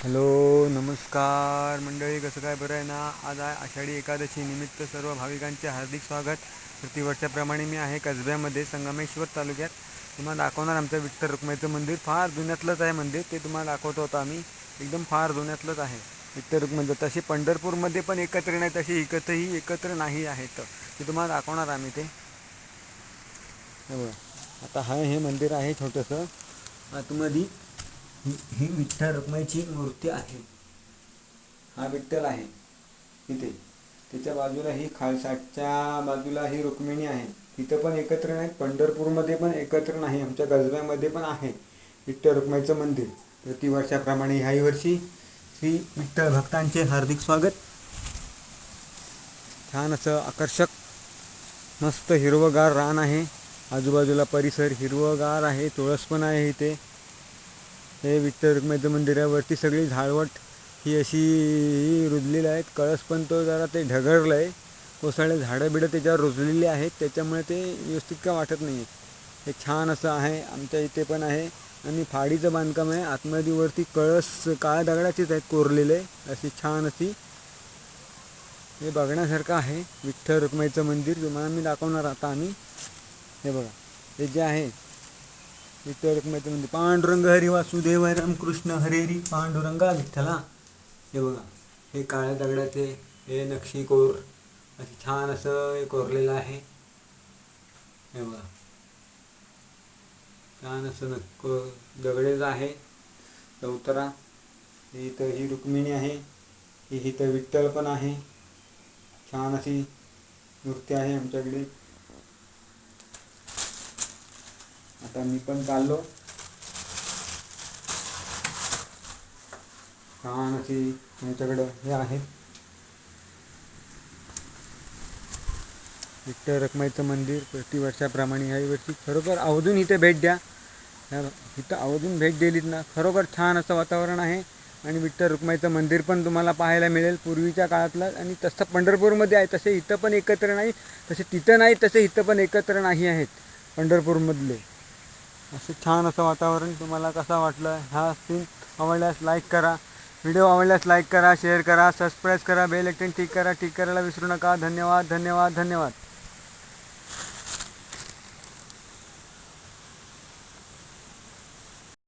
Hello नमस्कार मंडळी, कसं काय बरं आहे ना. आज आहे आषाढी एकादशी निमित्त सर्व भाविकांचे हार्दिक स्वागत. प्रतिवर्षाप्रमाणे मी आहे कसब्यामध्ये संगमेश्वर तालुक्यात. तुम्हाला दाखवणार आमचं विठ्ठल रुक्माईचं मंदिर. फार जुन्यातलंच आहे मंदिर, ते तुम्हाला दाखवतो होतं आम्ही. एकदम फार जुन्यातलंच आहे विठ्ठल रुक्माईचं. तसे पंढरपूरमध्ये पण एकत्र नाही, तसे इकतही एकत्र नाही आहेत. ते तुम्हाला दाखवणार आम्ही ते. हे बघा, आता हे मंदिर आहे छोटंसं आतमध्ये. ही विठ्ठल रुक्माईची मूर्ती आहे. हा विठ्ठल आहे इथे. त्याच्या बाजूला ही खालसाटच्या बाजूला ही रुक्मिणी आहे. तिथं पण एकत्र नाही, पंढरपूरमध्ये पण एकत्र नाही, आमच्या गजब्यामध्ये पण आहे विठ्ठल रुक्माईचं मंदिर. प्रतिवर्षाप्रमाणे ह्याही वर्षी श्री विठ्ठल भक्तांचे हार्दिक स्वागत. छान असं आकर्षक मस्त हिरवगार रान आहे. आजूबाजूला परिसर हिरवगार आहे. तुळस पण आहे इथे. हे विठ्ठल रुक्माईचं मंदिरावरती सगळी झाडवट ही अशी रुजलेली आहेत. कळस पण तो जरा ते ढगरलं आहे, कोसळले झाडं बिडं त्याच्यावर रुजलेली आहेत, त्याच्यामुळे ते व्यवस्थित का वाटत नाही. हे छान असं आहे. आमच्या इथे पण आहे आणि फाडीचं बांधकाम आहे. आतमध्ये वरती कळस काळ्या दगडाचीच आहेत कोरलेले, अशी छान अशी. हे बघण्यासारखं आहे विठ्ठल रुक्माईचं मंदिर. तुम्हाला मी दाखवणार आता आम्ही. हे बघा, हे जे आहे विठ्ठल रुक्माईचं मंदिर. पांडुरंग हरी वासुदेव रामकृष्ण हरेरी पांडुरंगा विठ्ठला. हे बघा, हे काळ्या दगडाचे हे नक्षीकोर असे छान असं हे कोरलेलं आहे. हे बघा, छान असं दगडेच आहे चौतरा. इथं ही रुक्मिणी आहे, ही इथं विठ्ठल पण आहे. छान अशी मूर्ती आहे आमच्याकडे. आता मी पण चाललो. छान अशी आमच्याकडं हे आहे विठ्ठल रुक्माईचं मंदिर. प्रतिवर्षाप्रमाणे ह्याही वर्षी खरोखर आवर्जून इथे भेट द्या. इथं आवर्जून भेट दिलीत ना, खरोखर छान असं वातावरण आहे. आणि विठ्ठल रुक्माईचं मंदिर पण तुम्हाला पाहायला मिळेल पूर्वीच्या काळातलं. आणि तसं पंढरपूरमध्ये आहे तसे इथं पण एकत्र नाही, तसे तिथं नाही तसे इथं पण एकत्र नाही आहेत पंढरपूरमधले. असं छान असं वातावरण. तुम्हाला कसा वाटलं हा सीन? आवडल्यास लाईक करा, व्हिडिओ आवडल्यास लाईक करा, शेअर करा, सबस्क्राईब करा, बेल आयकॉन ठीक करायला विसरू नका. धन्यवाद धन्यवाद धन्यवाद.